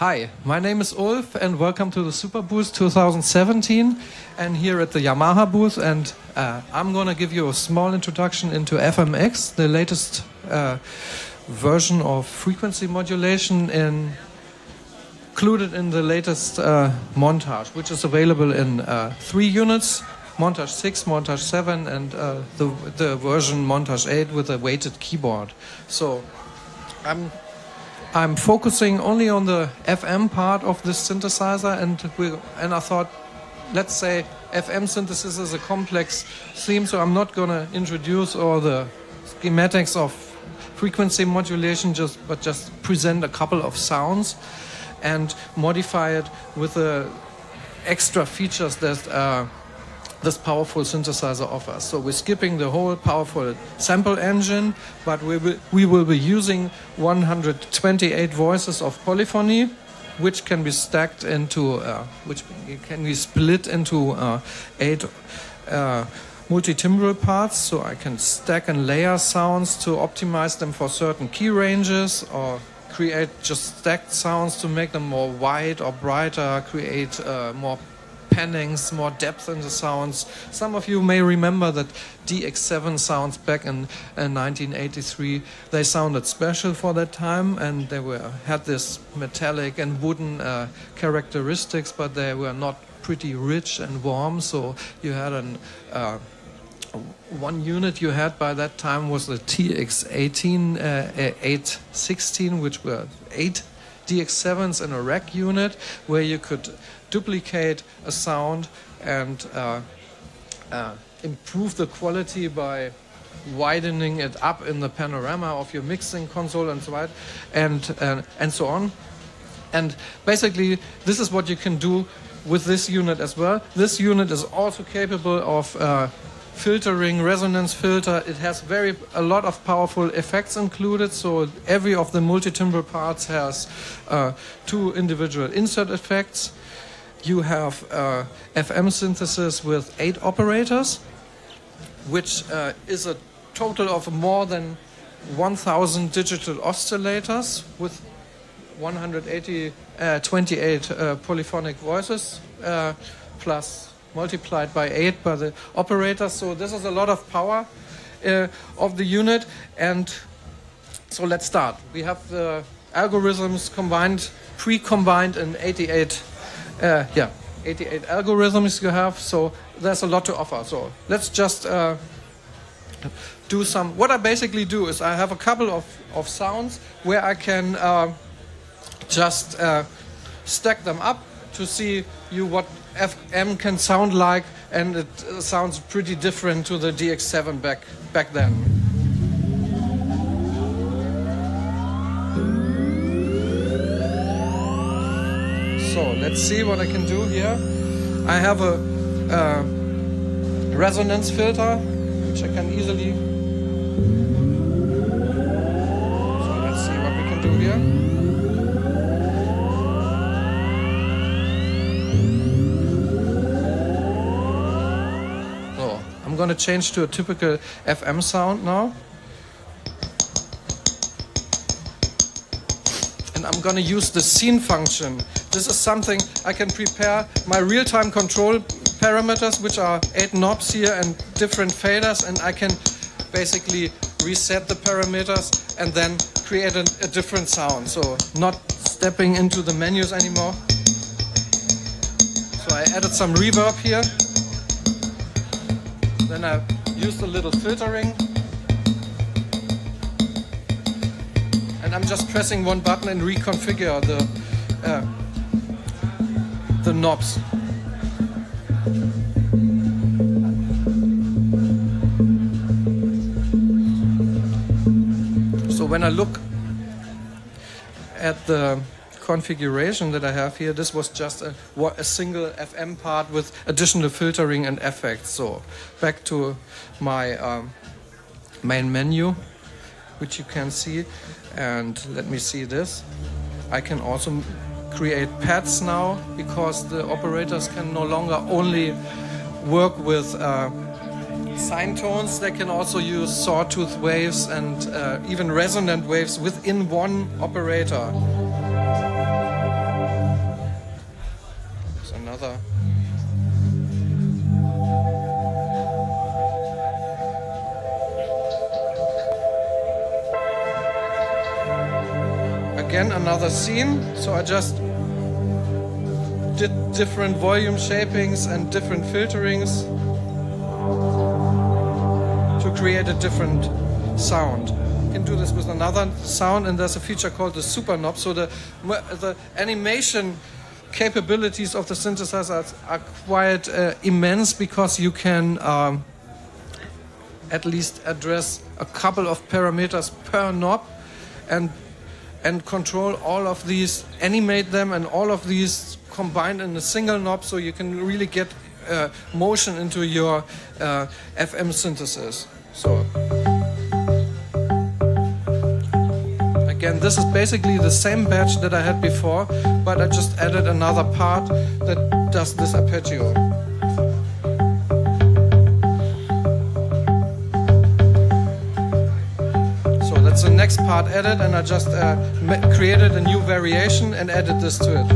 Hi, my name is Ulf and welcome to the SuperBooth 2017 and here at the Yamaha booth, and I'm going to give you a small introduction into FMX, the latest version of frequency modulation included in the latest Montage, which is available in 3 units, Montage 6, Montage 7 and the version Montage 8 with a weighted keyboard. So I'm focusing only on the FM part of this synthesizer, and I thought, let's say FM synthesis is a complex theme, so I'm not going to introduce all the schematics of frequency modulation, but just present a couple of sounds and modify it with the extra features that this powerful synthesizer offers. So we're skipping the whole powerful sample engine, but we will be using 128 voices of polyphony, which can be stacked into, which can be split into 8 multi-timbral parts. So I can stack and layer sounds to optimize them for certain key ranges, or create just stacked sounds to make them more wide or brighter, create more pannings, more depth in the sounds. Some of you may remember that DX7 sounds back in 1983. They sounded special for that time, and they had this metallic and wooden characteristics, but they were not pretty rich and warm. So you had one unit you had by that time was the TX18 816, which were 8 DX7s in a rack unit, where you could duplicate a sound and improve the quality by widening it up in the panorama of your mixing console and so on, and so on. And basically, this is what you can do with this unit as well. This unit is also capable of filtering, resonance filter. It has a lot of powerful effects included. So every of the multi-timbral parts has 2 individual insert effects. You have FM synthesis with 8 operators, which is a total of more than 1,000 digital oscillators with 28 polyphonic voices, plus multiplied by 8 by the operators. So this is a lot of power of the unit. And so let's start. We have the algorithms pre-combined in 88 algorithms you have, so there's a lot to offer. So let's just do some. What I basically do is I have a couple of sounds where I can just stack them up to see what FM can sound like, and it sounds pretty different to the DX7 back then. So let's see what I can do here. I have a resonance filter, which I can easily. So let's see what we can do here. So I'm going to change to a typical FM sound now. And I'm going to use the scene function. This is something I can prepare my real-time control parameters, which are 8 knobs here and different faders, and I can basically reset the parameters and then create a different sound. So not stepping into the menus anymore. So I added some reverb here. Then I used a little filtering. And I'm just pressing one button and reconfigure the knobs. So when I look at the configuration that I have here, this was just a single FM part with additional filtering and effects. So back to my main menu, which you can see, and let me see this. I can also create pads now, because the operators can no longer only work with sine tones, they can also use sawtooth waves and even resonant waves within one operator. another. Again, another scene. So I just did different volume shapings and different filterings to create a different sound. You can do this with another sound, and there's a feature called the super knob. So the animation capabilities of the synthesizers are quite immense, because you can at least address a couple of parameters per knob and control all of these, animate them, and all of these combined in a single knob, so you can really get motion into your FM synthesis. So again, this is basically the same batch that I had before, but I just added another part that does this arpeggio. So that's the next part added, and I just created a new variation and added this to it.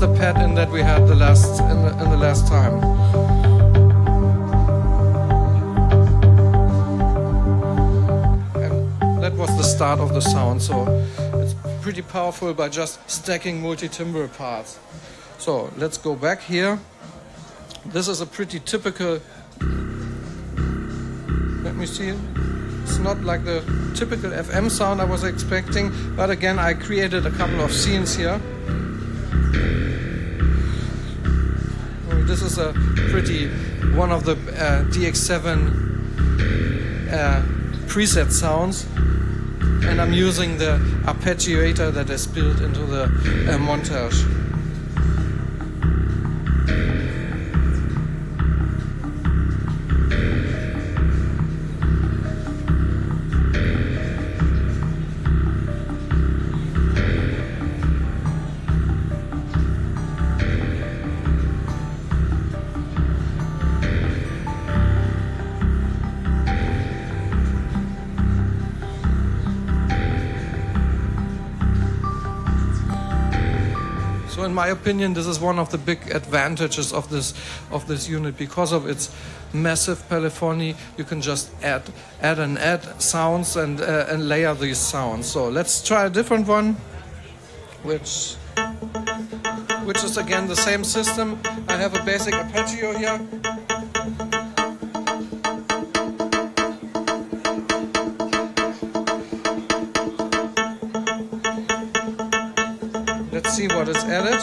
The pad in that we had in the last time. And that was the start of the sound, so it's pretty powerful by just stacking multi-timbre parts. So let's go back here. This is a pretty typical, let me see, it's not like the typical FM sound I was expecting, but again I created a couple of scenes here. This is a pretty, one of the DX7 preset sounds, and I'm using the arpeggiator that is built into the montage. So in my opinion, this is one of the big advantages of this unit. Because of its massive polyphony, you can just add sounds and layer these sounds. So let's try a different one, which is again the same system. I have a basic arpeggio here. Let's see what is added.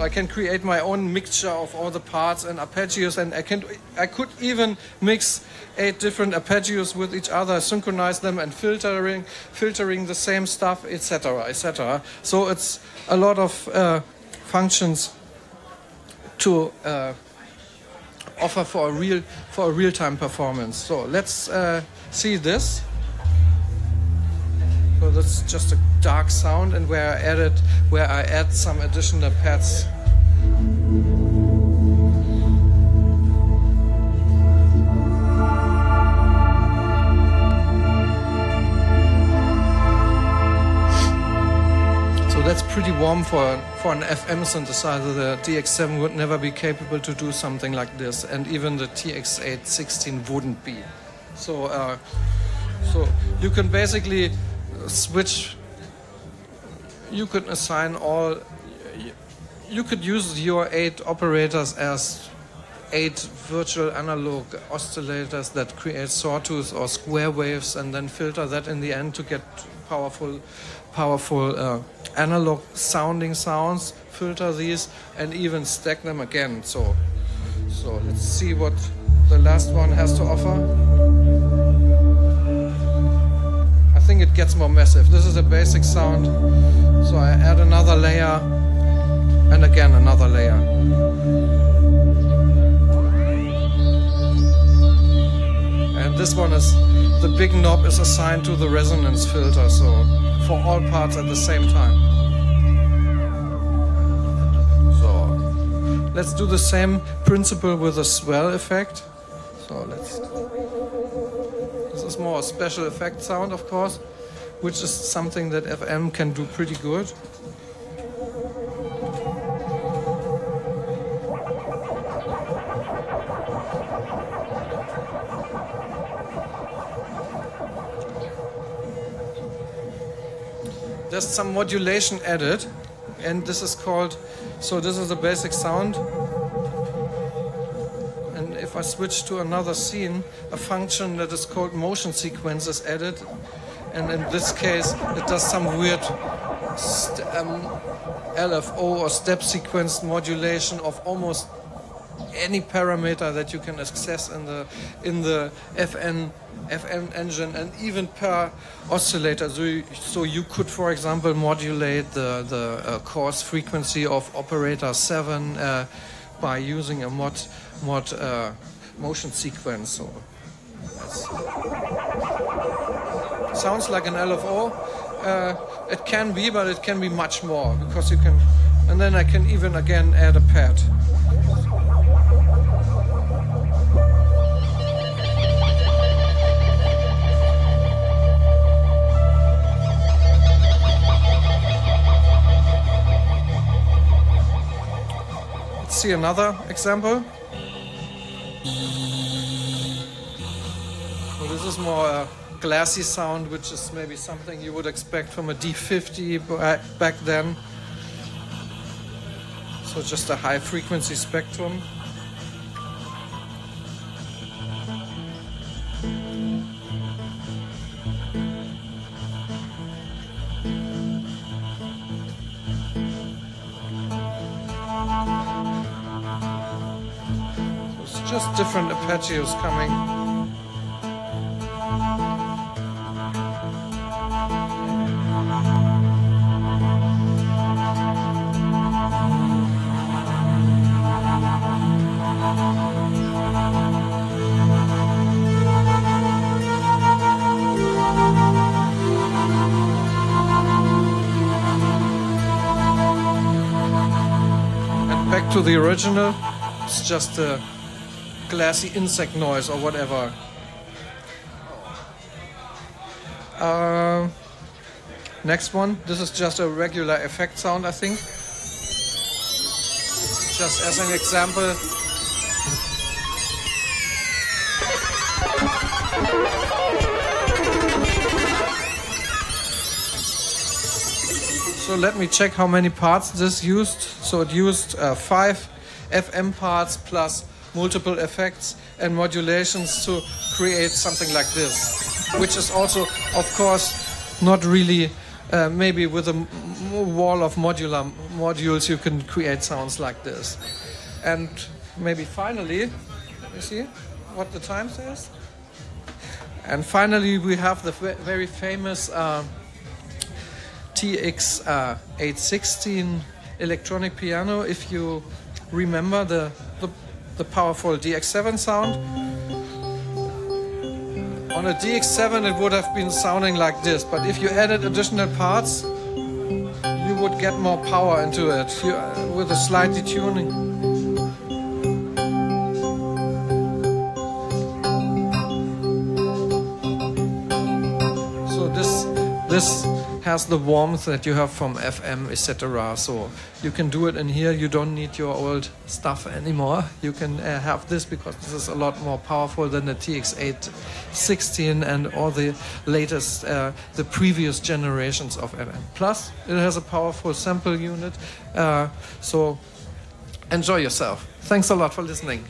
I can create my own mixture of all the parts and arpeggios, and I could even mix 8 different arpeggios with each other, synchronize them, and filtering the same stuff, etc., etc. So it's a lot of functions to offer for a real-time performance. So let's see this. So that's just a dark sound, and where I add some additional pads. So that's pretty warm for an FM synthesizer. The DX7 would never be capable to do something like this, and even the TX816 wouldn't be. So you can basically switch. You could assign all. You could use your 8 operators as 8 virtual analog oscillators that create sawtooth or square waves, and then filter that in the end to get powerful analog sounding sounds. Filter these and even stack them again. So So let's see what the last one has to offer. I think it gets more massive. This is a basic sound. So I add another layer and again another layer. And this one is, the big knob is assigned to the resonance filter, so for all parts at the same time. So let's do the same principle with a swell effect. So this is more a special effect sound, of course, which is something that FM can do pretty good. There's some modulation added, and this is called, so this is the basic sound. And if I switch to another scene, a function that is called motion sequence is added. And in this case, it does some weird LFO or step sequence modulation of almost any parameter that you can access in the FM engine, and even per oscillator. So you could, for example, modulate the coarse frequency of operator 7 by using a motion sequence. So sounds like an LFO. It can be, but it can be much more, because you can, and then I can even again add a pad. Let's see another example. So this is more a glassy sound, which is maybe something you would expect from a D50 back then. So just a high frequency spectrum. So it's just different arpeggios coming. Back to the original, it's just a glassy insect noise or whatever. Next one, this is just a regular effect sound, I think. Just as an example. So let me check how many parts this used. So it used 5 FM parts plus multiple effects and modulations to create something like this, which is also, of course, not really, maybe with a wall of modules you can create sounds like this. And maybe finally, let me see what the time says. And finally we have the very famous TX 816 electronic piano. If you remember the powerful DX7 sound, on a DX7 it would have been sounding like this, but if you added additional parts you would get more power into it with a slight detuning. So this has the warmth that you have from FM, etc. So you can do it in here. You don't need your old stuff anymore. You can have this, because this is a lot more powerful than the TX816 and all the latest, the previous generations of FM. Plus, it has a powerful sample unit. So enjoy yourself. Thanks a lot for listening.